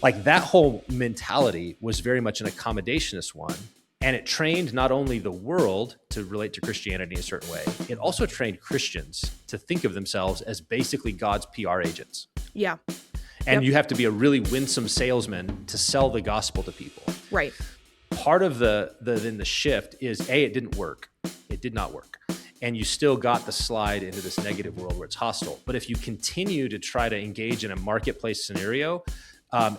Like that whole mentality was very much an accommodationist one. And it trained not only the world to relate to Christianity in a certain way, it also trained Christians to think of themselves as basically God's PR agents. Yeah. And you have to be a really winsome salesman to sell the gospel to people. Right. Part of the shift is it didn't work. It did not work. And you still got the slide into this negative world where it's hostile. But if you continue to try to engage in a marketplace scenario,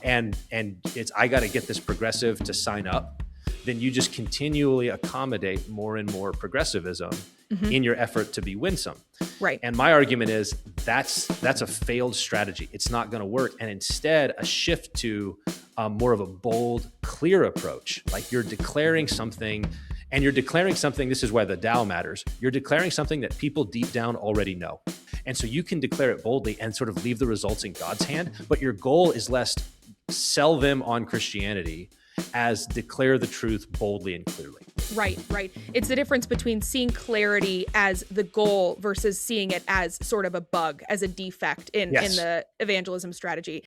and it's, I got to get this progressive to sign up, then you just continually accommodate more and more progressivism in your effort to be winsome. Right. And my argument is that's a failed strategy. It's not going to work. And instead, a shift to more of a bold, clear approach. Like you're declaring something, and you're declaring something, this is why the Tao matters. You're declaring something that people deep down already know. And so you can declare it boldly and sort of leave the results in God's hand. But your goal is less sell them on Christianity as declare the truth boldly and clearly. Right. It's the difference between seeing clarity as the goal versus seeing it as sort of a bug, as a defect in the evangelism strategy.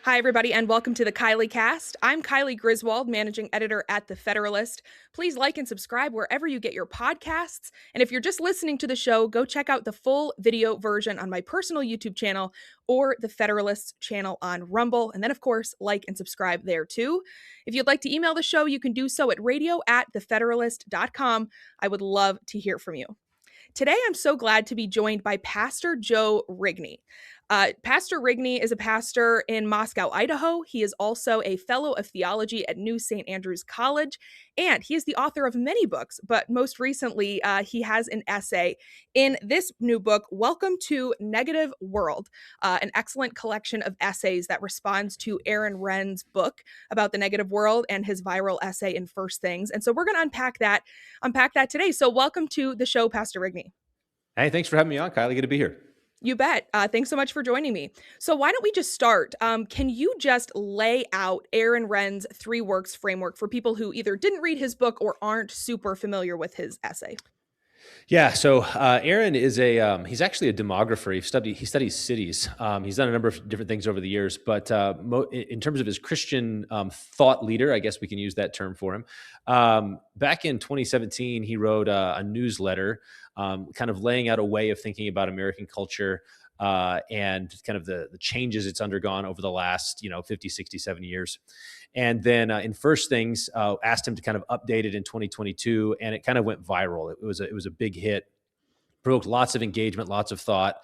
Hi, everybody, and welcome to the Kylee Cast. I'm Kylee Griswold, managing editor at the Federalist. Please like and subscribe wherever you get your podcasts. And if you're just listening to the show, go check out the full video version on my personal YouTube channel or the Federalist channel on Rumble. And then, of course, like and subscribe there, too. If you'd like to email the show, you can do so at radio@thefederalist.com. I would love to hear from you. Today, I'm so glad to be joined by Pastor Joe Rigney. Pastor Rigney is a pastor in Moscow, Idaho. He is also a fellow of theology at New St. Andrews College, and he is the author of many books, but most recently, he has an essay in this new book, Welcome to Negative World, an excellent collection of essays that responds to Aaron Renn's book about the negative world and his viral essay in First Things. And so we're going to unpack that today. So welcome to the show, Pastor Rigney. Hey, thanks for having me on, Kylie. Good to be here. You bet. Thanks so much for joining me. So why don't we just start? Can you just lay out Aaron Renn's 3 works framework for people who either didn't read his book or aren't super familiar with his essay? Yeah. So Aaron is he's actually a demographer. He studies cities. He's done a number of different things over the years, but in terms of his Christian thought leader, I guess we can use that term for him. Back in 2017, he wrote a newsletter kind of laying out a way of thinking about American culture and kind of the changes it's undergone over the last, 50, 60, 70 years. And then in First Things, asked him to kind of update it in 2022, and it kind of went viral. It was a big hit, provoked lots of engagement, lots of thought,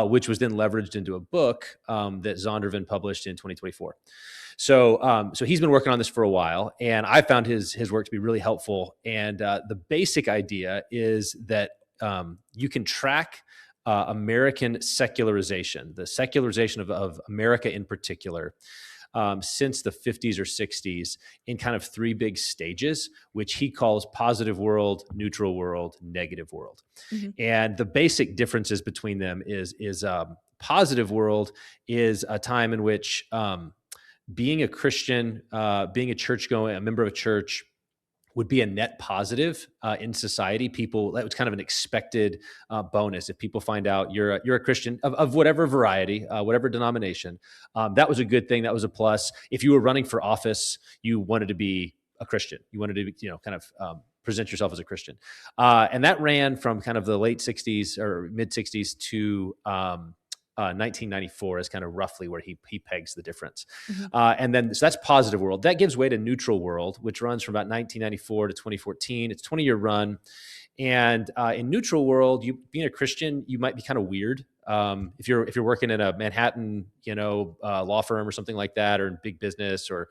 which was then leveraged into a book that Zondervan published in 2024. So he's been working on this for a while, and I found his work to be really helpful. And the basic idea is that you can track American secularization, the secularization of America in particular, since the 50s or 60s in kind of 3 big stages, which he calls positive world, neutral world, negative world. Mm-hmm. And the basic differences between them is positive world is a time in which being a Christian, being a member of a church, would be a net positive in society. People, that was kind of an expected bonus. If people find out you're a Christian of whatever variety, whatever denomination, that was a good thing. That was a plus. If you were running for office, you wanted to be a Christian. You wanted to, kind of present yourself as a Christian. And that ran from kind of the late 60s or mid 60s to 1994 is kind of roughly where he pegs the difference. Mm-hmm. And then, so that's positive world. That gives way to neutral world, which runs from about 1994 to 2014. It's a 20-year run. And in neutral world, being a Christian, you might be kind of weird. If you're working in a Manhattan, law firm or something like that, or in big business or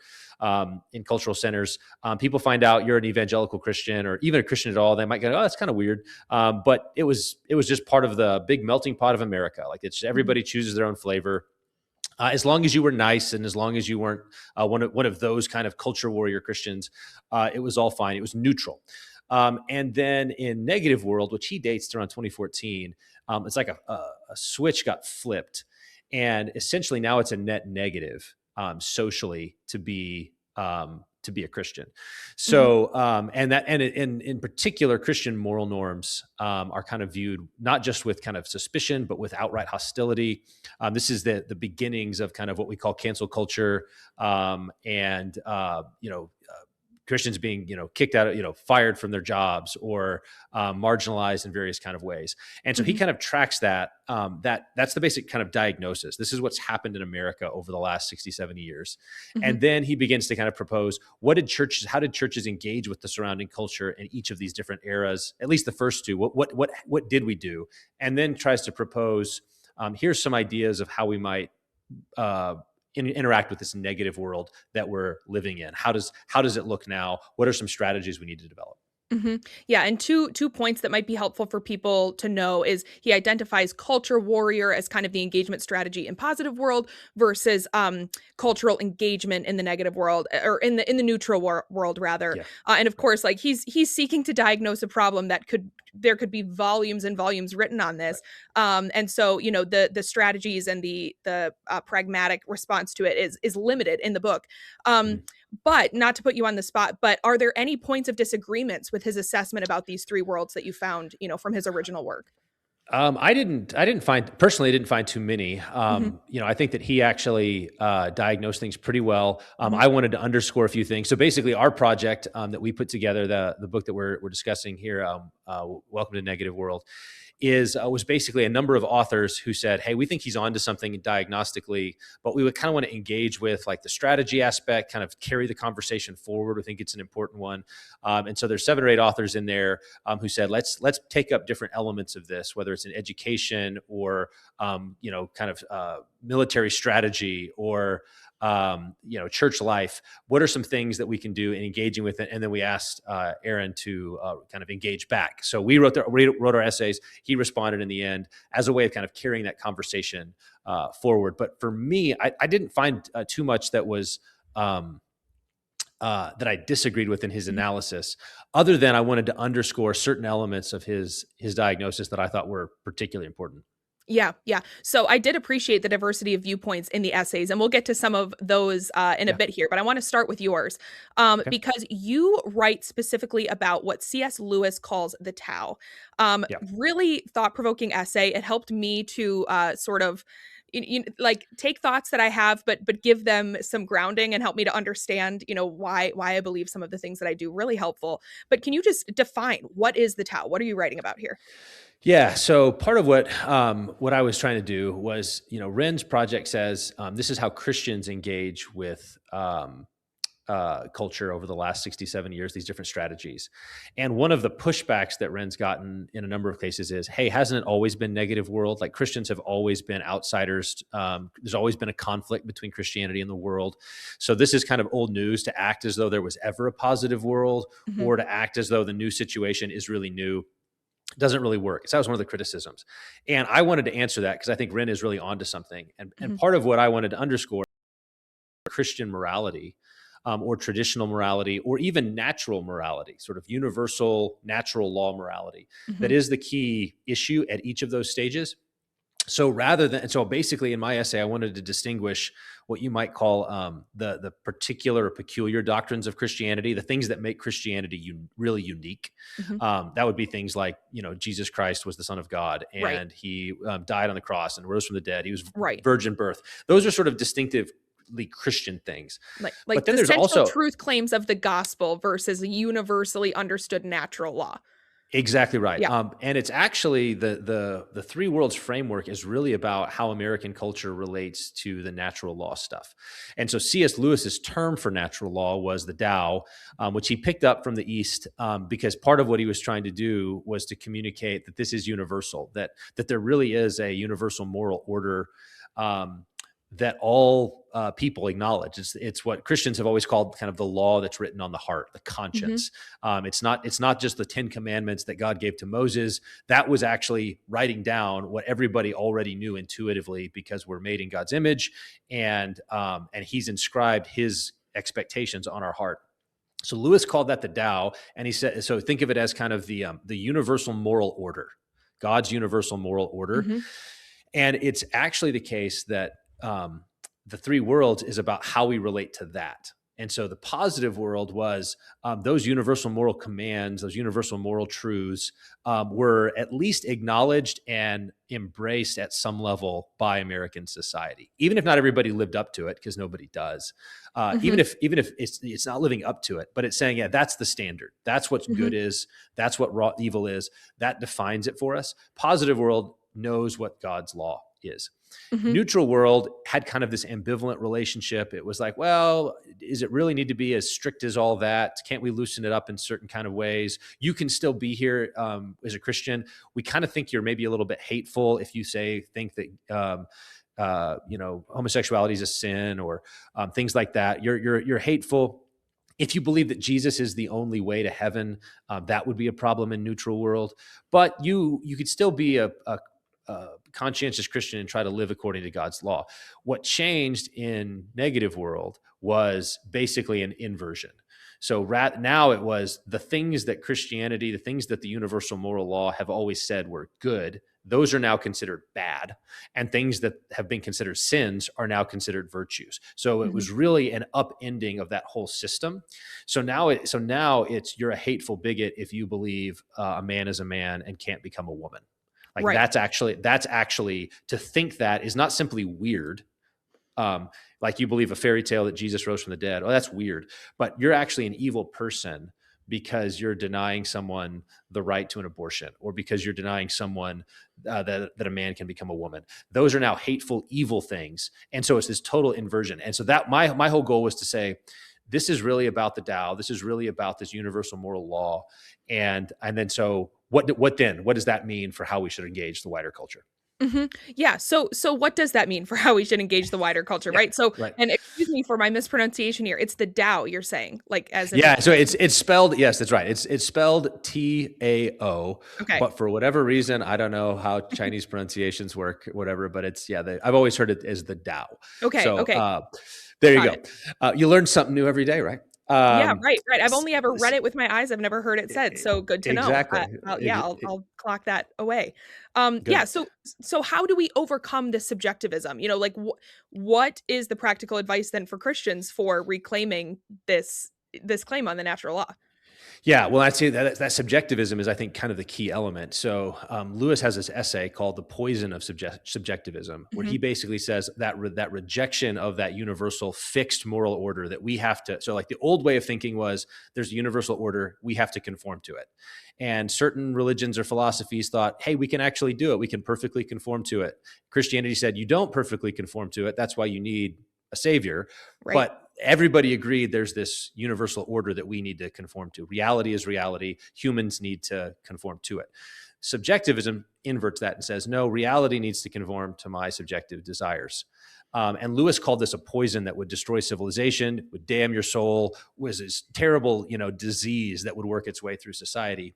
in cultural centers, people find out you're an evangelical Christian or even a Christian at all. They might go, "Oh, that's kind of weird." But it was just part of the big melting pot of America. Like it's everybody chooses their own flavor. As long as you were nice and as long as you weren't one of those kind of culture warrior Christians, it was all fine. It was neutral. And then in negative world, which he dates to around 2014, it's like a switch got flipped, and essentially now it's a net negative socially to be to be a Christian. Mhm. So, and in particular, Christian moral norms are kind of viewed not just with kind of suspicion, but with outright hostility. This is the beginnings of kind of what we call cancel culture, and Christians being, kicked out, fired from their jobs or marginalized in various kind of ways. And so he Mhm. kind of tracks that. That's the basic kind of diagnosis. This is what's happened in America over the last 60, 70 years. Mhm. And then he begins to kind of propose how did churches engage with the surrounding culture in each of these different eras, at least the first two. What did we do? And then tries to propose, here's some ideas of how we might uh, interact with this negative world that we're living in. How does it look now? What are some strategies we need to develop? Mhm. Yeah, and two points that might be helpful for people to know is he identifies culture warrior as kind of the engagement strategy in positive world versus cultural engagement in the negative world, or in the neutral world rather. Yeah. And of course, like he's seeking to diagnose a problem that there could be volumes and volumes written on Right. this. And so the strategies and the pragmatic response to it is limited in the book. Um, Mhm. but not to put you on the spot, but are there any points of disagreements with his assessment about these three worlds that you found, from his original work? I didn't find too many. Mhm, I think that he actually diagnosed things pretty well. mhm, I wanted to underscore a few things. So basically, our project that we put together, the book that we're discussing here, Welcome to Negative World, was basically a number of authors who said, "Hey, we think he's onto something diagnostically, but we would kind of want to engage with like the strategy aspect, kind of carry the conversation forward. We think it's an important one." And so there's 7 or 8 authors in there who said, "Let's take up different elements of this, whether it's in education or kind of military strategy or." Church life. What are some things that we can do in engaging with it? And then we asked Aaron to kind of engage back. So we wrote our essays. He responded in the end as a way of kind of carrying that conversation forward. But for me, I didn't find too much that was that I disagreed with in his mhm. analysis, other than I wanted to underscore certain elements of his diagnosis that I thought were particularly important. Yeah, yeah. So I did appreciate the diversity of viewpoints in the essays, and we'll get to some of those in a Yeah. bit here. But I want to start with yours, Okay. because you write specifically about what C.S. Lewis calls the Tao. Yeah. Really thought-provoking essay. It helped me to sort of like take thoughts that I have, but give them some grounding and help me to understand, why I believe some of the things that I do. Really helpful. But can you just define what is the Tao? What are you writing about here? Yeah. So part of what I was trying to do was, Renn's project says this is how Christians engage with culture over the last 67 years, these different strategies. And one of the pushbacks that Renn's gotten in a number of cases is, hey, hasn't it always been negative world? Like Christians have always been outsiders. There's always been a conflict between Christianity and the world. So this is kind of old news to act as though there was ever a positive world Mhm, or to act as though the new situation is really new. Doesn't really work. So that was one of the criticisms. And I wanted to answer that because I think Renn is really onto something. And mhm, part of what I wanted to underscore Christian morality, or traditional morality, or even natural morality, sort of universal natural law morality, that mhm, is the key issue at each of those stages. So basically in my essay, I wanted to distinguish what you might call the particular or peculiar doctrines of Christianity, the things that make Christianity really unique. mhm. That would be things like, Jesus Christ was the Son of God Right, and he died on the cross and rose from the dead. He was right. virgin birth. Those are sort of distinctively Christian things. But Like then the there's central also truth claims of the gospel versus a universally understood natural law. exactly right. Yeah. And it's actually the three worlds framework is really about how American culture relates to the natural law stuff. And so C.S. Lewis's term for natural law was the Tao, which he picked up from the East, because part of what he was trying to do was to communicate that this is universal, that there really is a universal moral order. Um, that all people acknowledge. It's what Christians have always called kind of the law that's written on the heart, the Mhm. conscience. It's not just the 10 Commandments that God gave to Moses. That was actually writing down what everybody already knew intuitively because we're made in God's image, and He's inscribed His expectations on our heart. So Lewis called that the Tao, and he said, so think of it as kind of the universal moral order, God's universal moral order. Mhm. And it's actually the case that the three worlds is about how we relate to that. And so the positive world was those universal moral commands, those universal moral truths were at least acknowledged and embraced at some level by American society, even if not everybody lived up to it, because nobody does. Mm-hmm. Even if it's not living up to it, but it's saying, yeah, that's the standard. That's what Mm-hmm. good is. That's what raw evil is. That defines it for us. Positive world knows what God's law is. Mm-hmm. Neutral world had kind of this ambivalent relationship. It was like, well, does it really need to be as strict as all that? Can't we loosen it up in certain kind of ways? You can still be here as a Christian. We kind of think you're maybe a little bit hateful if you think that homosexuality is a sin or things like that. You're hateful. If you believe that Jesus is the only way to heaven, that would be a problem in neutral world. But you could still be a conscientious Christian and try to live according to God's law. What changed in negative world was basically an inversion. So now it was the things that Christianity, the things that the universal moral law have always said were good, those are now considered bad. And things that have been considered sins are now considered virtues. So it was really an upending of that whole system. So now it's you're a hateful bigot if you believe a man is a man and can't become a woman. Like Right. that's actually to think that is not simply weird. Like you believe a fairy tale that Jesus rose from the dead. Oh, that's weird. But you're actually an evil person because you're denying someone the right to an abortion, or because you're denying someone that a man can become a woman. Those are now hateful, evil things. And so it's this total inversion. And so that my whole goal was to say, this is really about the Tao. This is really about this universal moral law. And then so what does that mean for how we should engage the wider culture? Mm-hmm. Yeah. So what does that mean for how we should engage the wider culture, Yeah, right? So, right. and excuse me for my mispronunciation here. It's the Tao you're saying, like as in. Yeah. So it's spelled. Yes, that's right. It's spelled Tao. Okay. But for whatever reason, I don't know how Chinese pronunciations work, whatever. But it's I've always heard it as the Tao. Okay. So Okay. there you Got go. You learn something new every day, right? Yeah, right. I've only ever read it with my eyes. I've never heard it said. So good to know. Exactly. I'll clock that away. Good. Yeah. So how do we overcome this subjectivism? Like what is the practical advice then for Christians for reclaiming this claim on the natural law? Yeah, well, I'd say that subjectivism is, I think, kind of the key element. So Lewis has this essay called "The Poison of Subjectivism," where he basically says that that rejection of that universal fixed moral order that we have to. So, like the old way of thinking was, there's a universal order, we have to conform to it. And certain religions or philosophies thought, hey, we can actually do it. We can perfectly conform to it. Christianity said, you don't perfectly conform to it. That's why you need a savior. Right. But everybody agreed there's this universal order that we need to conform to. Reality is reality. Humans need to conform to it. Subjectivism inverts that and says, no, reality needs to conform to my subjective desires. And Lewis called this a poison that would destroy civilization, would damn your soul, was this terrible, disease that would work its way through society.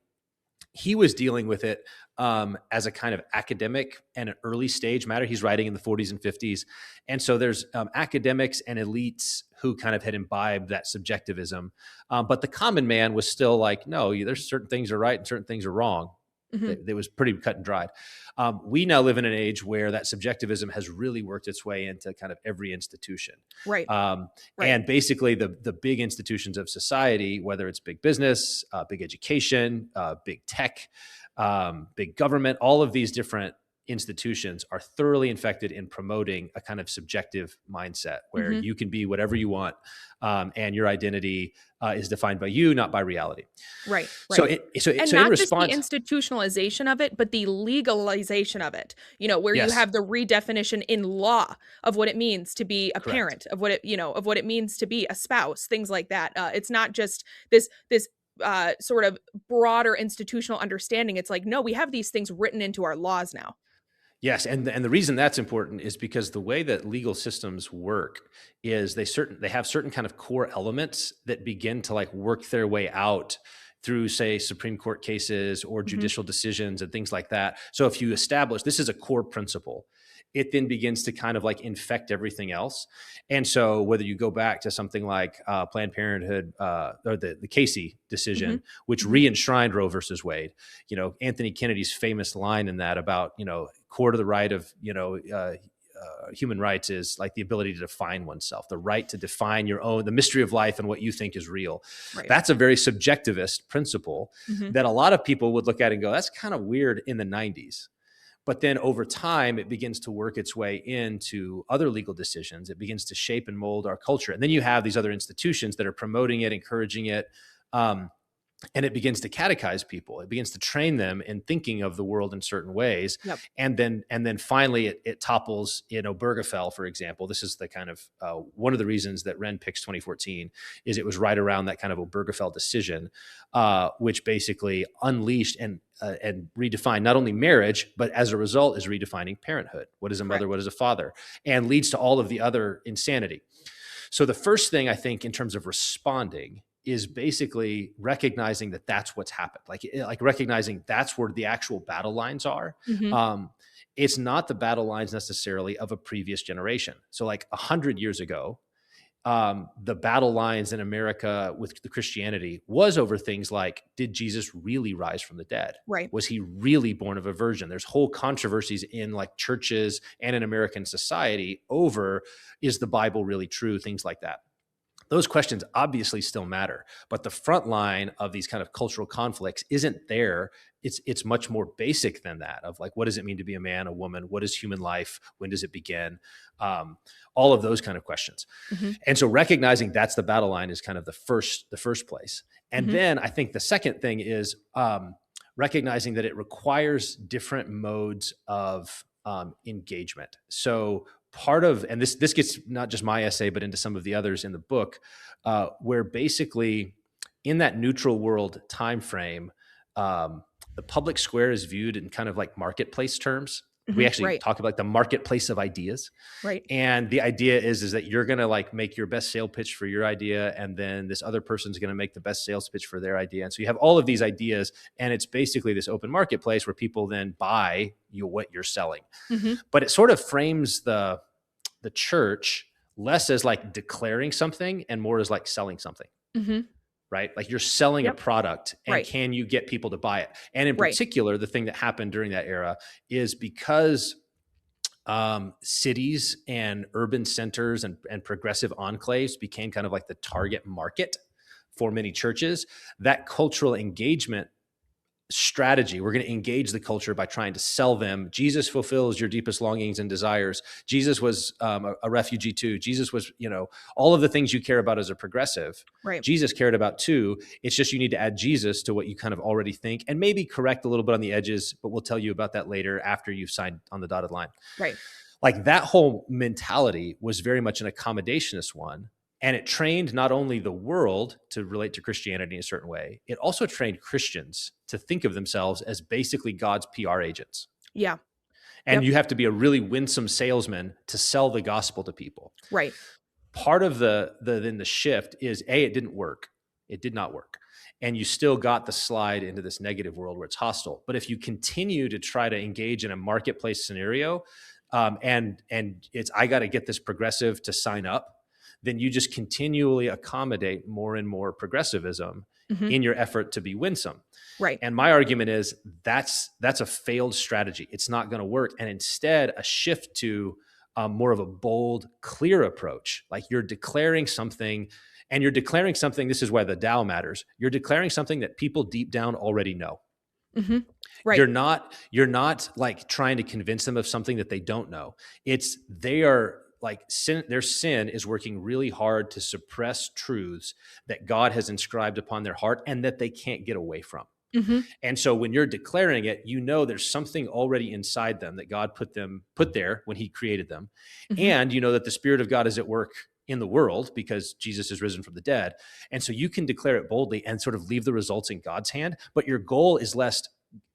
He was dealing with it as a kind of academic and an early stage matter. He's writing in the 40s and 50s. And so there's academics and elites who kind of had imbibed that subjectivism. But the common man was still like, no, there's certain things are right and certain things are wrong. It was pretty cut and dried. We now live in an age where that subjectivism has really worked its way into kind of every institution. Right. And basically the big institutions of society, whether it's big business, big education, big tech, big government, all of these different institutions are thoroughly infected in promoting a kind of subjective mindset where you can be whatever you want, and your identity is defined by you, not by reality. Right. So not in response, just the institutionalization of it, but the legalization of it. Where Yes. you have the redefinition in law of what it means to be a Correct. parent, of what it means to be a spouse, things like that. It's not just this sort of broader institutional understanding. It's like, no, we have these things written into our laws now. Yes, and the reason that's important is because the way that legal systems work is they have certain kind of core elements that begin to like work their way out through, say, Supreme Court cases or judicial decisions and things like that. So if you establish this is a core principle, it then begins to kind of like infect everything else. And so whether you go back to something like Planned Parenthood or the Casey decision, which re-enshrined Roe versus Wade, Anthony Kennedy's famous line in that about, core to the right of, human rights is like the ability to define oneself, the right to define the mystery of life and what you think is real. Right. That's a very subjectivist principle that a lot of people would look at and go, that's kind of weird in the 90s. But then over time, it begins to work its way into other legal decisions. It begins to shape and mold our culture. And then you have these other institutions that are promoting it, encouraging it. And it begins to catechize people. It begins to train them in thinking of the world in certain ways. Yep. And then finally it topples, Obergefell, for example. This is the kind of one of the reasons that Renn picks 2014 is it was right around that kind of Obergefell decision, which basically unleashed and redefined not only marriage, but as a result is redefining parenthood. What is a mother? Right. What is a father? And leads to all of the other insanity. So the first thing I think in terms of responding is basically recognizing that that's what's happened. Like recognizing that's where the actual battle lines are. It's not the battle lines necessarily of a previous generation. So like 100 years ago, the battle lines in America with the Christianity was over things like, did Jesus really rise from the dead? Right. Was he really born of a virgin? There's whole controversies in like churches and in American society over, is the Bible really true? Things like that. Those questions obviously still matter, but the front line of these kind of cultural conflicts isn't there. It's much more basic than that, of like, what does it mean to be a man, a woman? What is human life? When does it begin? All of those kind of questions. And so recognizing that's the battle line is kind of the first place. And then I think the second thing is recognizing that it requires different modes of engagement. So part of, and this gets not just my essay, but into some of the others in the book, where basically in that neutral world time frame, the public square is viewed in kind of like marketplace terms. We actually talk about the marketplace of ideas. Right. And the idea is that you're going to like make your best sale pitch for your idea. And then this other person's going to make the best sales pitch for their idea. And so you have all of these ideas, and it's basically this open marketplace where people then buy what you're selling. But it sort of frames the church less as like declaring something and more as like selling something. Right? Like you're selling a product, and can you get people to buy it? And in particular, the thing that happened during that era is because cities and urban centers and progressive enclaves became kind of like the target market for many churches, that cultural engagement strategy, we're going to engage the culture by trying to sell them. Jesus fulfills your deepest longings and desires. Jesus was a refugee too. Jesus was, all of the things you care about as a progressive, Jesus cared about too. It's just, you need to add Jesus to what you kind of already think and maybe correct a little bit on the edges, but we'll tell you about that later after you've signed on the dotted line. Right. Like that whole mentality was very much an accommodationist one. And it trained not only the world to relate to Christianity in a certain way, it also trained Christians to think of themselves as basically God's PR agents. Yeah. And you have to be a really winsome salesman to sell the gospel to people. Right. Part of the shift is it didn't work. It did not work. And you still got the slide into this negative world where it's hostile. But if you continue to try to engage in a marketplace scenario, and it's, I got to get this progressive to sign up, then you just continually accommodate more and more progressive,ism in your effort to be winsome. Right. And my argument is that's a failed strategy. It's not going to work. And instead, a shift to more of a bold, clear approach. Like you're declaring something, and you're declaring something. This is why the Tao matters. You're declaring something that people deep down already know. Right. You're not like trying to convince them of something that they don't know. They are like their sin is working really hard to suppress truths that God has inscribed upon their heart and that they can't get away from. And so when you're declaring it, there's something already inside them that God put there when he created them. And that the Spirit of God is at work in the world because Jesus is risen from the dead. And so you can declare it boldly and sort of leave the results in God's hand. But your goal is less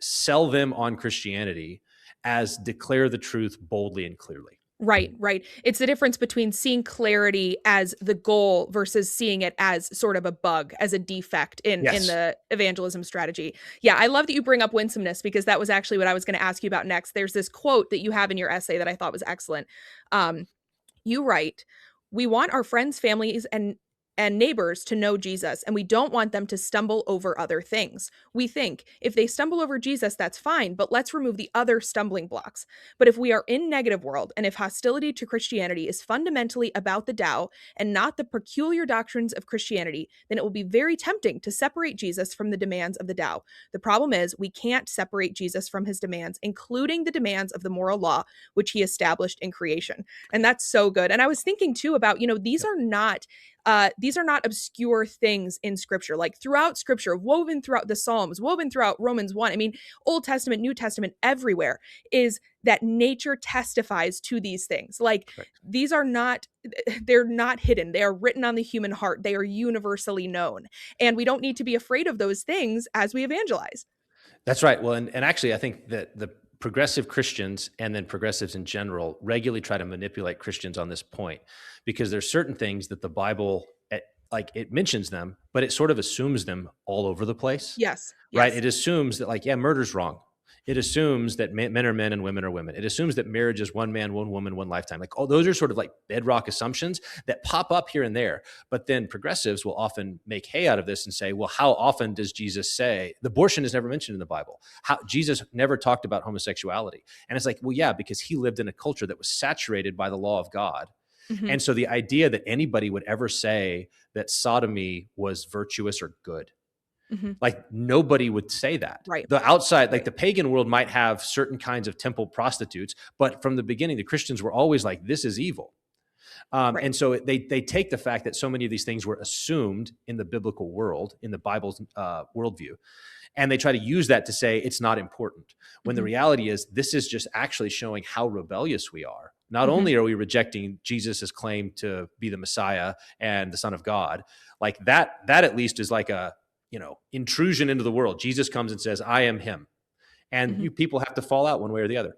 sell them on Christianity as declare the truth boldly and clearly. Right. It's the difference between seeing clarity as the goal versus seeing it as sort of a bug, as a defect in the evangelism strategy. Yeah, I love that you bring up winsomeness, because that was actually what I was going to ask you about next. There's this quote that you have in your essay that I thought was excellent. You write, "We want our friends, families, and and neighbors to know Jesus, and we don't want them to stumble over other things. We think if they stumble over Jesus, that's fine, but let's remove the other stumbling blocks. But if we are in negative world, and if hostility to Christianity is fundamentally about the Tao and not the peculiar doctrines of Christianity, then it will be very tempting to separate Jesus from the demands of the Tao. The problem is we can't separate Jesus from his demands, including the demands of the moral law, which he established in creation. And that's so good. And I was thinking too about, these are not obscure things in scripture. Like throughout scripture, woven throughout the Psalms, woven throughout Romans 1, I mean, Old Testament, New Testament, everywhere is that nature testifies to these things. Like these are not, they're not hidden. They are written on the human heart. They are universally known. And we don't need to be afraid of those things as we evangelize. That's right. Well, and actually, I think that the progressive Christians and then progressives in general regularly try to manipulate Christians on this point, because there's certain things that the Bible, like it mentions them, but it sort of assumes them all over the place. Yes. Right. It assumes that like, yeah, murder's wrong. It assumes that men are men and women are women. It assumes that marriage is one man, one woman, one lifetime. Like all those are sort of like bedrock assumptions that pop up here and there. But then progressives will often make hay out of this and say, well, how often does Jesus say abortion is never mentioned in the Bible? How Jesus never talked about homosexuality. And it's like, well, yeah, because he lived in a culture that was saturated by the law of God. Mm-hmm. And so the idea that anybody would ever say that sodomy was virtuous or good, mm-hmm. like nobody would say that. Right. The outside, like the pagan world might have certain kinds of temple prostitutes, but from the beginning, the Christians were always like, this is evil. And so they take the fact that so many of these things were assumed in the biblical world, in the Bible's worldview, and they try to use that to say it's not important. When mm-hmm. the reality is this is just actually showing how rebellious we are. Not mm-hmm. only are we rejecting Jesus' claim to be the Messiah and the Son of God, like that at least is like a, intrusion into the world. Jesus comes and says, I am him. And mm-hmm. you people have to fall out one way or the other.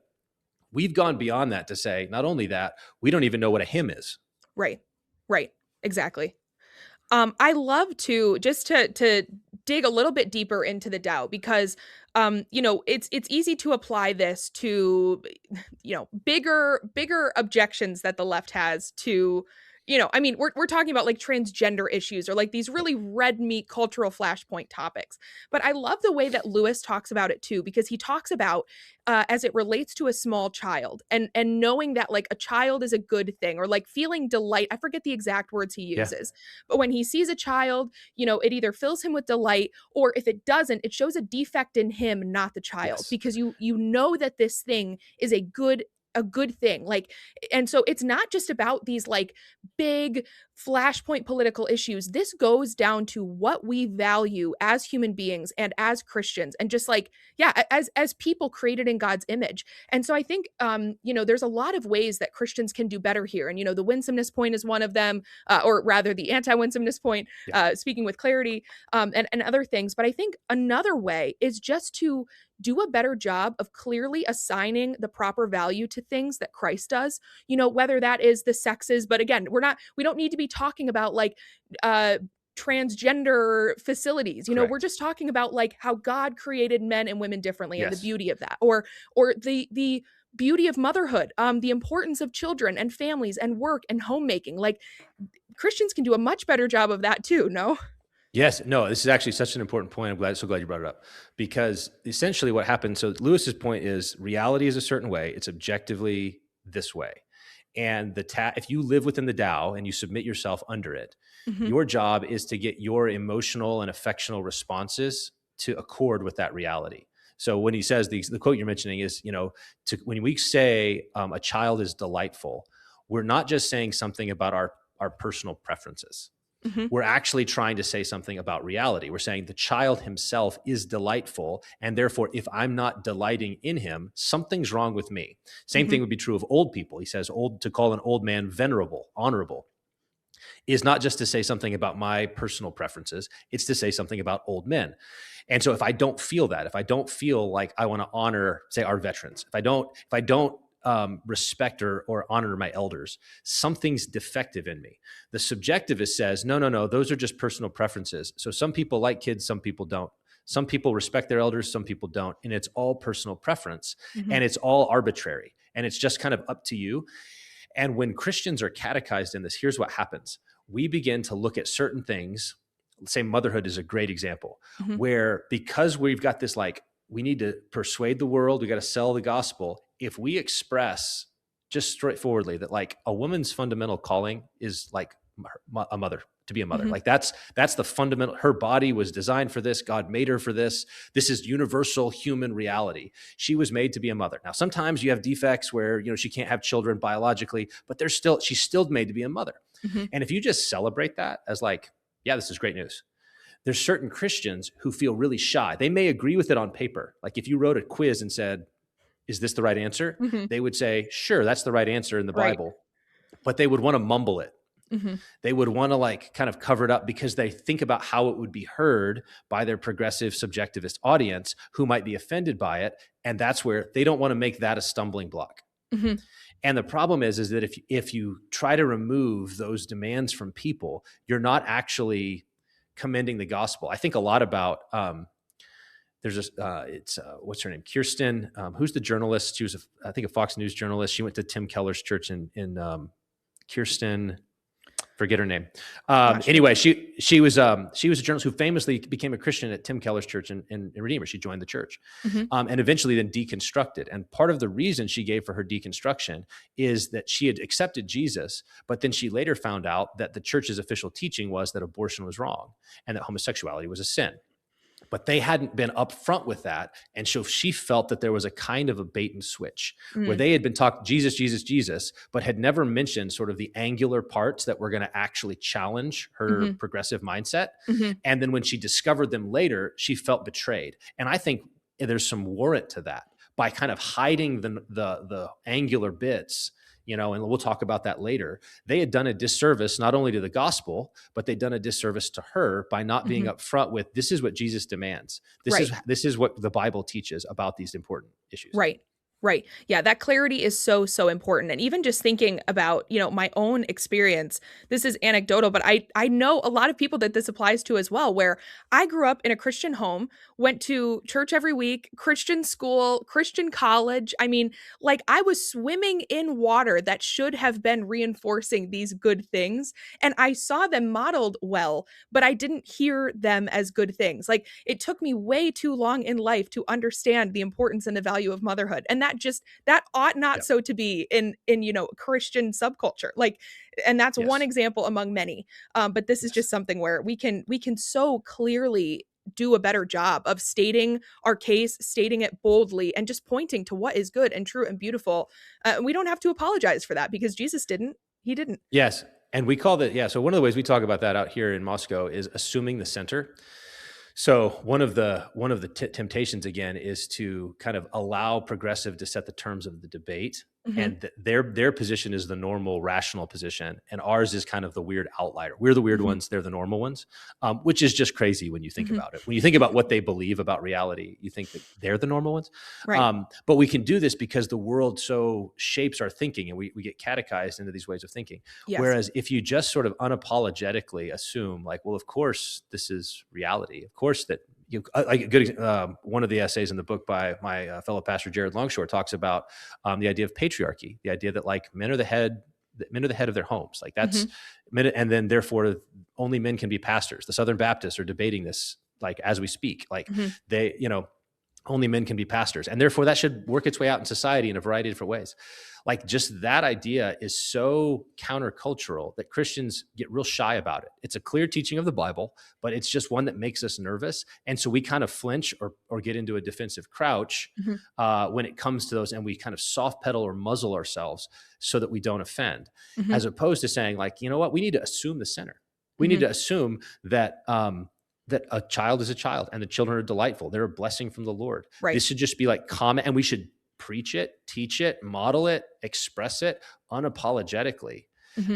We've gone beyond that to say, not only that, we don't even know what a hymn is. Right. Exactly. I love to just to dig a little bit deeper into the Tao, because it's easy to apply this to bigger objections that the left has to, we're talking about like transgender issues or like these really red meat cultural flashpoint topics. But I love the way that Lewis talks about it too, because he talks about as it relates to a small child and knowing that like a child is a good thing, or like feeling delight. I forget the exact words he uses, but when he sees a child, it either fills him with delight, or if it doesn't, it shows a defect in him, not the child, because you know that this thing is a good thing. Like, and so it's not just about these like big flashpoint political issues. This goes down to what we value as human beings and as Christians, and just like, as people created in God's image. And so I think, there's a lot of ways that Christians can do better here. And, the winsomeness point is one of them, or rather the anti-winsomeness point, speaking with clarity, and other things. But I think another way is just to do a better job of clearly assigning the proper value to things that Christ does, whether that is the sexes. But again, we don't need to be talking about like transgender facilities. We're just talking about like how God created men and women differently, and the beauty of that, or the beauty of motherhood, the importance of children and families and work and homemaking. Like Christians can do a much better job of that too. No? Yes, no, this is actually such an important point. I'm so glad you brought it up, because essentially what happens, so Lewis's point is reality is a certain way. It's objectively this way. And if you live within the Tao and you submit yourself under it, mm-hmm. your job is to get your emotional and affectional responses to accord with that reality. So when he says the quote you're mentioning is, when we say a child is delightful, we're not just saying something about our personal preferences. Mm-hmm. We're actually trying to say something about reality. We're saying the child himself is delightful, and therefore, if I'm not delighting in him, something's wrong with me. Same mm-hmm. thing would be true of old people. He says to call an old man venerable, honorable, is not just to say something about my personal preferences. It's to say something about old men. And so if I don't feel that, if I don't feel like I want to honor, say, our veterans, if I don't respect or honor my elders, something's defective in me. The subjectivist says, no, those are just personal preferences. So some people like kids, some people don't. Some people respect their elders, some people don't. And it's all personal preference, mm-hmm. and it's all arbitrary, and it's just kind of up to you. And when Christians are catechized in this, here's what happens. we begin to look at certain things. Let's say motherhood is a great example, Mhm. where because we've got this, like, we need to persuade the world, we got to sell the gospel. If we express just straightforwardly that, like, a woman's fundamental calling is like a mother, to be a mother, Mhm. like that's the fundamental, her body was designed for this, God made her for this is universal human reality. She was made to be a mother. Now sometimes you have defects where, she can't have children biologically, but she's still made to be a mother. Mhm. And if you just celebrate that as like, yeah, this is great news, there's certain Christians who feel really shy. They may agree with it on paper. Like if you wrote a quiz and said, is this the right answer? Mhm. They would say, sure, that's the right answer in the Right. Bible, but they would want to mumble it. Mhm. They would want to, like, kind of cover it up because they think about how it would be heard by their progressive subjectivist audience who might be offended by it. And that's where they don't want to make that a stumbling block. Mhm. And the problem is that if you try to remove those demands from people, you're not actually commending the gospel. I think a lot about, there's what's her name? Kirsten, who's the journalist? She was, I think, a Fox News journalist. She went to Tim Keller's church in Kirsten, forget her name. Anyway, she was a journalist who famously became a Christian at Tim Keller's church in Redeemer. She joined the church, Mhm. and eventually then deconstructed. And part of the reason she gave for her deconstruction is that she had accepted Jesus, but then she later found out that the church's official teaching was that abortion was wrong and that homosexuality was a sin. But they hadn't been upfront with that. And so she felt that there was a kind of a bait and switch where Mm. they had been talking Jesus, Jesus, Jesus, but had never mentioned sort of the angular parts that were going to actually challenge her Mhm. progressive mindset. Mhm. And then when she discovered them later, she felt betrayed. And I think there's some warrant to that by kind of hiding the angular bits. And we'll talk about that later. They had done a disservice not only to the gospel, but they'd done a disservice to her by not being Mhm. upfront with, this is what Jesus demands. Right. This is what the Bible teaches about these important issues. Right. Right. Yeah, that clarity is so, so important. And even just thinking about, my own experience, this is anecdotal, but I know a lot of people that this applies to as well, where I grew up in a Christian home, went to church every week, Christian school, Christian college. I mean, like I was swimming in water that should have been reinforcing these good things. And I saw them modeled well, but I didn't hear them as good things. Like it took me way too long in life to understand the importance and the value of motherhood. And that ought not Yep. so to be in Christian subculture, like, and that's Yes. one example among many. But this is just something where we can so clearly do a better job of stating our case, stating it boldly, and just pointing to what is good and true and beautiful. We don't have to apologize for that because Jesus didn't. He didn't. Yes. And we call that, yeah. So one of the ways we talk about that out here in Moscow is assuming the center. So one of the temptations, again, is to kind of allow progressive to set the terms of the debate. Mhm. And their position is the normal, rational position. And ours is kind of the weird outlier. We're the weird Mhm. ones. They're the normal ones, which is just crazy when you think Mhm. about it. When you think about what they believe about reality, you think that they're the normal ones. Right. But we can do this because the world so shapes our thinking and we get catechized into these ways of thinking. Yes. Whereas if you just sort of unapologetically assume, like, well, of course, this is reality. Of course that like a good one of the essays in the book by my fellow pastor Jared Longshore talks about the idea of patriarchy, the idea that, like, men are the head of their homes, like that's men, and then therefore only men can be pastors. The Southern Baptists are debating this, like, as we speak, like they, only men can be pastors, and therefore that should work its way out in society in a variety of different ways. Like, just that idea is so countercultural that Christians get real shy about it. It's a clear teaching of the Bible, but it's just one that makes us nervous. And so we kind of flinch or get into a defensive crouch when it comes to those, and we kind of soft pedal or muzzle ourselves so that we don't offend, as opposed to saying, like, you know what, we need to assume the center. We need to assume that that a child is a child and the children are delightful. They're a blessing from the Lord. Right. This should just be like common, and we should preach it, teach it, model it, express it unapologetically,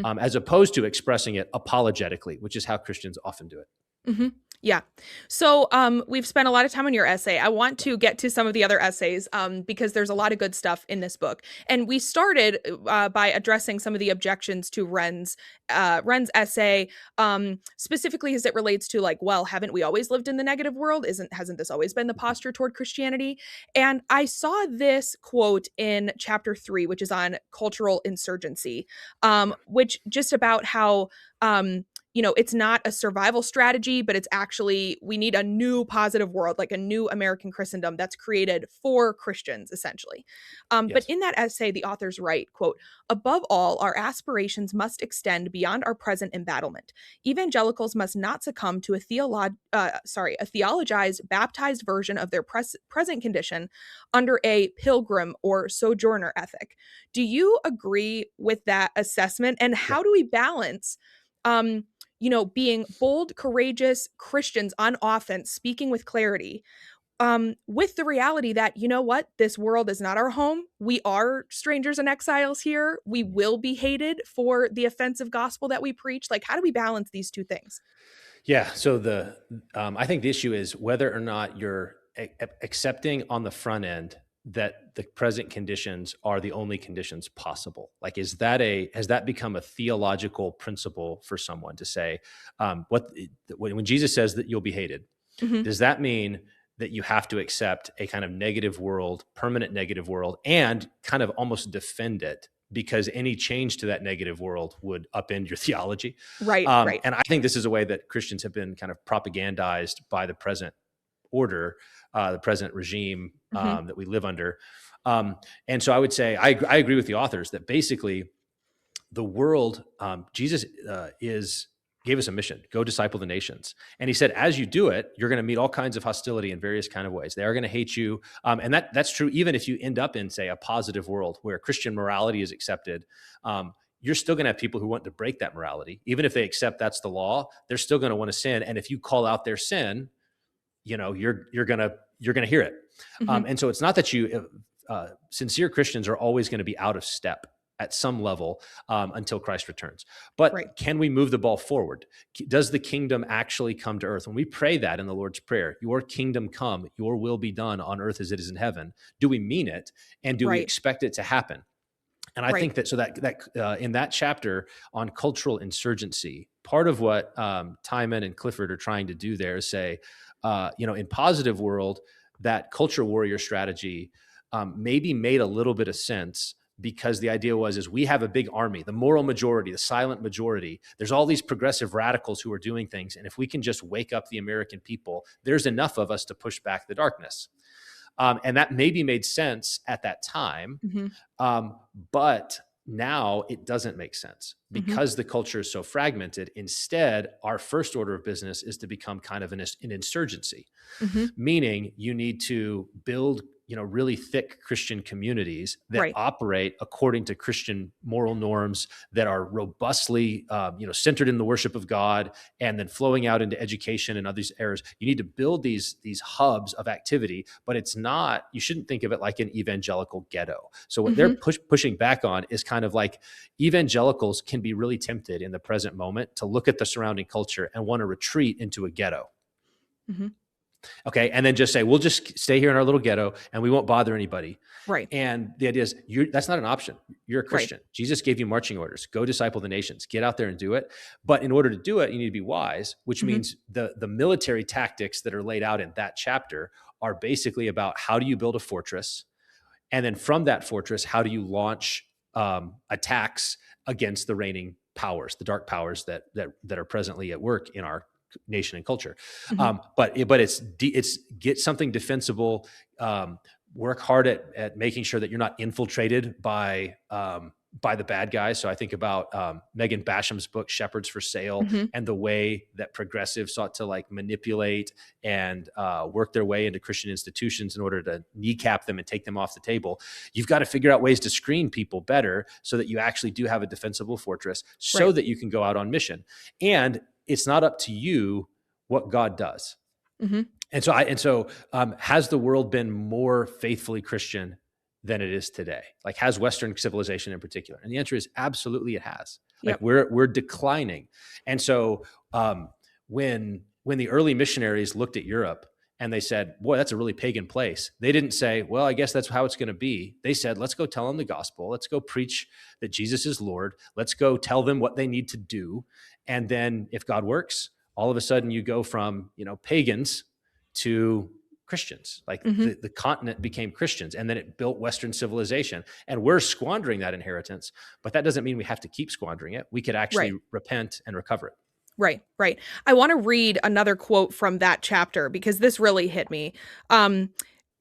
as opposed to expressing it apologetically, which is how Christians often do it. hmm Yeah. So we've spent a lot of time on your essay. I want to get to some of the other essays because there's a lot of good stuff in this book. And we started by addressing some of the objections to Renn's essay, specifically as it relates to like, well, haven't we always lived in the negative world? Hasn't this always been the posture toward Christianity? And I saw this quote in chapter 3, which is on cultural insurgency, which just about how it's not a survival strategy, but it's actually, we need a new positive world, like a new American Christendom that's created for Christians, essentially. But Yes. in that essay, the authors write, quote, above all, our aspirations must extend beyond our present embattlement. Evangelicals must not succumb to a theologized, baptized version of their present condition under a pilgrim or sojourner ethic. Do you agree with that assessment? And Yeah. how do we balance being bold, courageous Christians on offense, speaking with clarity, with the reality that, you know what, this world is not our home. We are strangers and exiles here. We will be hated for the offensive gospel that we preach. Like, how do we balance these two things? Yeah. So I think the issue is whether or not you're accepting on the front end that the present conditions are the only conditions possible. Like, has that become a theological principle for someone to say, when Jesus says that you'll be hated, hmm does that mean that you have to accept a kind of negative world, permanent negative world, and kind of almost defend it because any change to that negative world would upend your theology? Right, right. And I think this is a way that Christians have been kind of propagandized by the present order, the present regime hmm that we live under. And so I would say I agree with the authors that basically the world, Jesus gave us a mission: go disciple the nations. And he said, as you do it, you're going to meet all kinds of hostility in various kind of ways. They are going to hate you, and that's true even if you end up in, say, a positive world where Christian morality is accepted. You're still going to have people who want to break that morality. Even if they accept that's the law, they're still going to want to sin. And if you call out their sin, you're gonna hear it. hmm And so it's not that sincere Christians are always going to be out of step at some level until Christ returns. But Right. can we move the ball forward? Does the kingdom actually come to earth? When we pray that in the Lord's Prayer, your kingdom come, your will be done on earth as it is in heaven, do we mean it? And do we Right. expect it to happen? And I Right. think that in that chapter on cultural insurgency, part of what Timon and Clifford are trying to do there is say, in positive world, that culture warrior strategy maybe made a little bit of sense because the idea is we have a big army, the moral majority, the silent majority. There's all these progressive radicals who are doing things. And if we can just wake up the American people, there's enough of us to push back the darkness. And that maybe made sense at that time. hmm But now it doesn't make sense hmm because the culture is so fragmented. Instead, our first order of business is to become kind of an insurgency, hmm meaning you need to build really thick Christian communities that Right. operate according to Christian moral norms that are robustly centered in the worship of God and then flowing out into education and other areas. You need to build these hubs of activity, but you shouldn't think of it like an evangelical ghetto. So what they're hmm pushing back on is kind of like evangelicals can be really tempted in the present moment to look at the surrounding culture and want to retreat into a ghetto. hmm Okay. And then just say, we'll just stay here in our little ghetto and we won't bother anybody. Right. And the idea is that's not an option. You're a Right. Christian. Jesus gave you marching orders. Go disciple the nations. Get out there and do it. But in order to do it, you need to be wise, which hmm means the military tactics that are laid out in that chapter are basically about how do you build a fortress? And then from that fortress, how do you launch attacks against the reigning powers, the dark powers that are presently at work in our nation and culture. hmm But it's get something defensible. Work hard at making sure that you're not infiltrated by the bad guys. So I think about Megan Basham's book Shepherds for Sale hmm and the way that progressives sought to like manipulate and work their way into Christian institutions in order to kneecap them and take them off the table. You've got to figure out ways to screen people better so that you actually do have a defensible fortress so Right. that you can go out on mission. And it's not up to you what God does. hmm And so has the world been more faithfully Christian than it is today? Like, has Western civilization in particular? And the answer is absolutely it has. Like Yep. we're declining. And so when when the early missionaries looked at Europe and they said, boy, that's a really pagan place, they didn't say, well, I guess that's how it's going to be. They said, let's go tell them the gospel. Let's go preach that Jesus is Lord. Let's go tell them what they need to do. And then if God works, all of a sudden you go from, pagans to Christians. Like the continent became Christians, and then it built Western civilization. And we're squandering that inheritance, but that doesn't mean we have to keep squandering it. We could actually repent and recover it. Right, right. I want to read another quote from that chapter because this really hit me.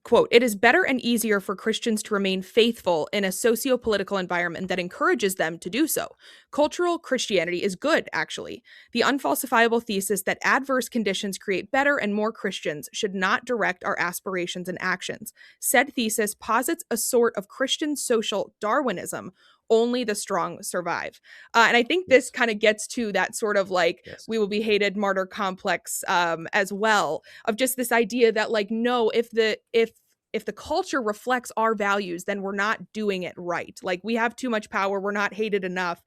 Quote, "It is better and easier for Christians to remain faithful in a socio-political environment that encourages them to do so. Cultural Christianity is good, actually. The unfalsifiable thesis that adverse conditions create better and more Christians should not direct our aspirations and actions. Said thesis posits a sort of Christian social Darwinism. Only the strong survive." And I think this kind of gets to that sort of like, we will be hated martyr complex as well, of just this idea that like, no, if the culture reflects our values, then we're not doing it right. Like we have too much power. We're not hated enough.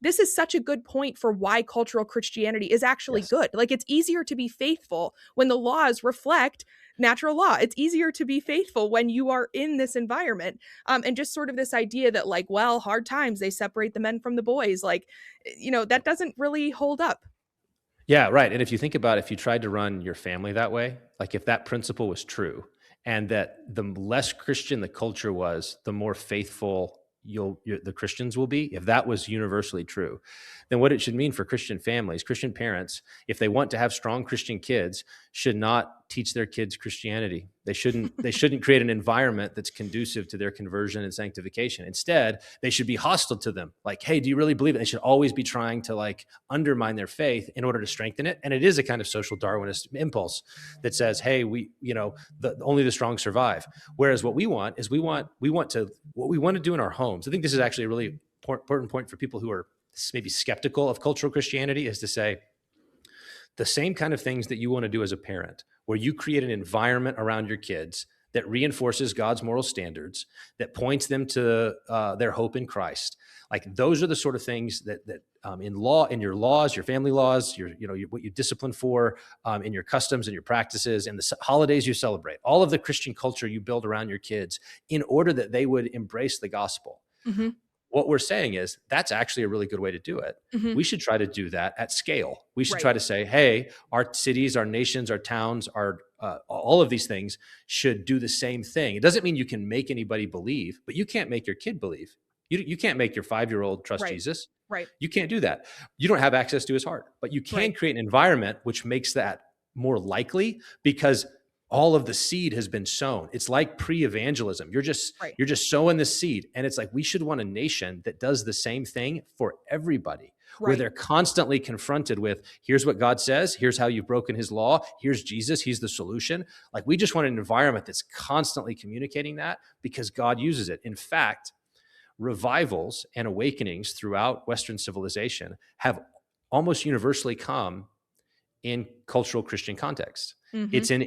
This is such a good point for why cultural Christianity is actually good. Like it's easier to be faithful when the laws reflect natural law. It's easier to be faithful when you are in this environment. And just sort of this idea that like, well, hard times, they separate the men from the boys. Like, that doesn't really hold up. Yeah, right. And if you think about if you tried to run your family that way, like if that principle was true, and that the less Christian the culture was, the more faithful the Christians will be, if that was universally true, then what it should mean for Christian families, Christian parents, if they want to have strong Christian kids, should not teach their kids Christianity. They shouldn't create an environment that's conducive to their conversion and sanctification. Instead, they should be hostile to them. Like, hey, do you really believe it? They should always be trying to like undermine their faith in order to strengthen it. And it is a kind of social Darwinist impulse that says, hey, only the strong survive. Whereas what we want is what we want to do in our homes. I think this is actually a really important point for people who are maybe skeptical of cultural Christianity, is to say the same kind of things that you want to do as a parent, where you create an environment around your kids that reinforces God's moral standards, that points them to their hope in Christ. Like those are the sort of things that in your laws, your family laws, what you discipline for, in your customs and your practices and the holidays you celebrate, all of the Christian culture you build around your kids in order that they would embrace the gospel. Mm-hmm. What we're saying is that's actually a really good way to do it. Mm-hmm. We should try to do that at scale. We should try to say, hey, our cities, our nations, our towns, all of these things should do the same thing. It doesn't mean you can make anybody believe, but you can't make your kid believe. You can't make your 5-year-old trust Jesus. Right. You can't do that. You don't have access to his heart, but you can create an environment which makes that more likely, because all of the seed has been sown. It's like pre-evangelism. You're just sowing the seed. And it's like, we should want a nation that does the same thing for everybody, where they're constantly confronted with, here's what God says, here's how you've broken his law, here's Jesus, he's the solution. Like we just want an environment that's constantly communicating that, because God uses it. In fact, revivals and awakenings throughout Western civilization have almost universally come in cultural Christian context. Mm-hmm. It's in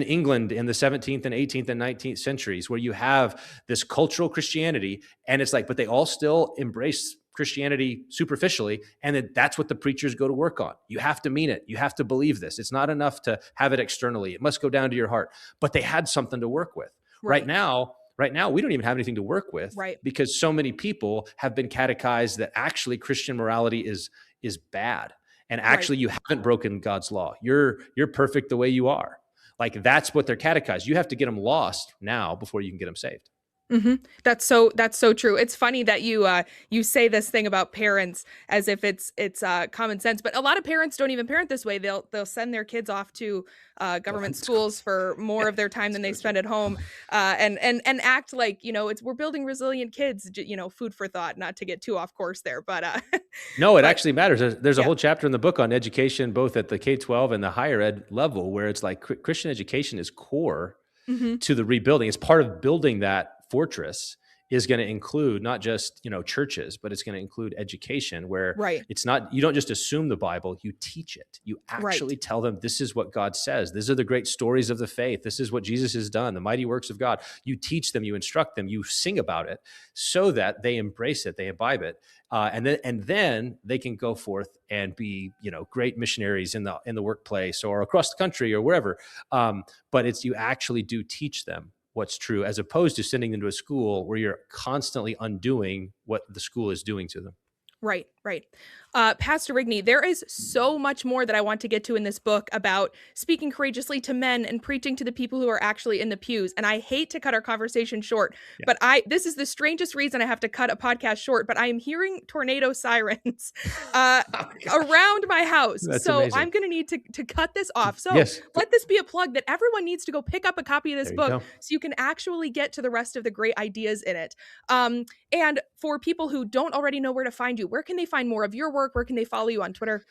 England in the 17th and 18th and 19th centuries, where you have this cultural Christianity, and it's like, but they all still embrace Christianity superficially, and that's what the preachers go to work on. You have to mean it. You have to believe this. It's not enough to have it externally. It must go down to your heart. But they had something to work with. Right now, we don't even have anything to work with, because so many people have been catechized that actually Christian morality is bad. And actually you haven't broken God's law. You're perfect the way you are. Like that's what they're catechized. You have to get them lost now before you can get them saved. Mm-hmm. That's so true. It's funny that you say this thing about parents as if it's common sense, but a lot of parents don't even parent this way. They'll send their kids off to government schools for more of their time than they spend at home, and act like we're building resilient kids. Food for thought. Not to get too off course there, but no, it actually matters. There's a whole chapter in the book on education, both at the K-12 and the higher ed level, where it's like Christian education is core to the rebuilding. It's part of building that fortress, is going to include not just, churches, but it's going to include education, where Right. it's not, you don't just assume the Bible, you teach it. You actually Right. tell them, this is what God says. These are the great stories of the faith. This is what Jesus has done, the mighty works of God. You teach them, you instruct them, you sing about it so that they embrace it, they imbibe it. And then they can go forth and be, great missionaries in the workplace or across the country or wherever. But you actually do teach them what's true, as opposed to sending them to a school where you're constantly undoing what the school is doing to them. Right. Pastor Rigney, there is so much more that I want to get to in this book about speaking courageously to men and preaching to the people who are actually in the pews. And I hate to cut our conversation short, but this is the strangest reason I have to cut a podcast short, but I am hearing tornado sirens around my house. That's so amazing. I'm going to need to cut this off. So Yes. Let this be a plug that everyone needs to go pick up a copy of this There you book go. so you can actually get to the rest of the great ideas in it. And for people who don't already know where to find you, where can they find more of your work? Where can they follow you on Twitter?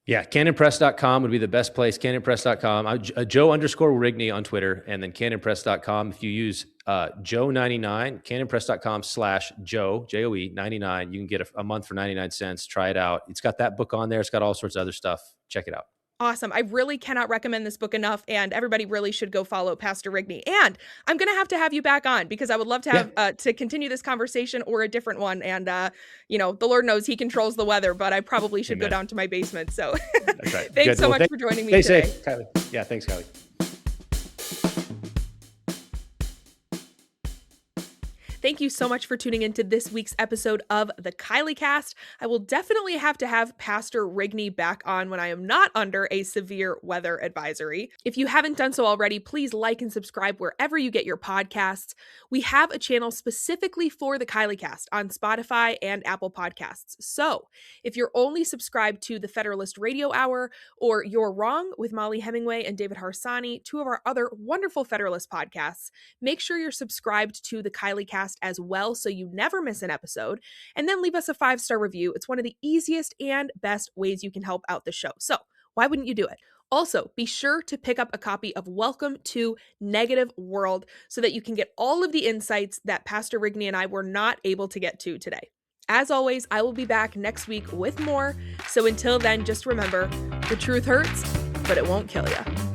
Yeah, canonpress.com would be the best place. Canonpress.com. Joe_Rigney on Twitter, and then canonpress.com. If you use Joe99, canonpress.com/Joe, Joe 99, you can get a month for 99 cents. Try it out. It's got that book on there. It's got all sorts of other stuff. Check it out. Awesome. I really cannot recommend this book enough, and everybody really should go follow Pastor Rigney. And I'm going to have you back on, because I would love to have to continue this conversation or a different one. And, the Lord knows he controls the weather, but I probably should go down to my basement. So That's right. Thanks so much for joining me today. Stay safe, Kylee. Yeah, thanks, Kylee. Thank you so much for tuning into this week's episode of the Kylee Cast. I will definitely have to have Pastor Rigney back on when I am not under a severe weather advisory. If you haven't done so already, please like and subscribe wherever you get your podcasts. We have a channel specifically for the Kylee Cast on Spotify and Apple Podcasts. So if you're only subscribed to the Federalist Radio Hour or You're Wrong with Molly Hemingway and David Harsani, two of our other wonderful Federalist podcasts, make sure you're subscribed to the Kylee Cast as well so you never miss an episode, and then leave us a 5-star review. It's one of the easiest and best ways you can help out the show. So why wouldn't you do it? Also, be sure to pick up a copy of Welcome to Negative World so that you can get all of the insights that Pastor Rigney and I were not able to get to today. As always, I will be back next week with more. So until then, just remember, the truth hurts, but it won't kill you.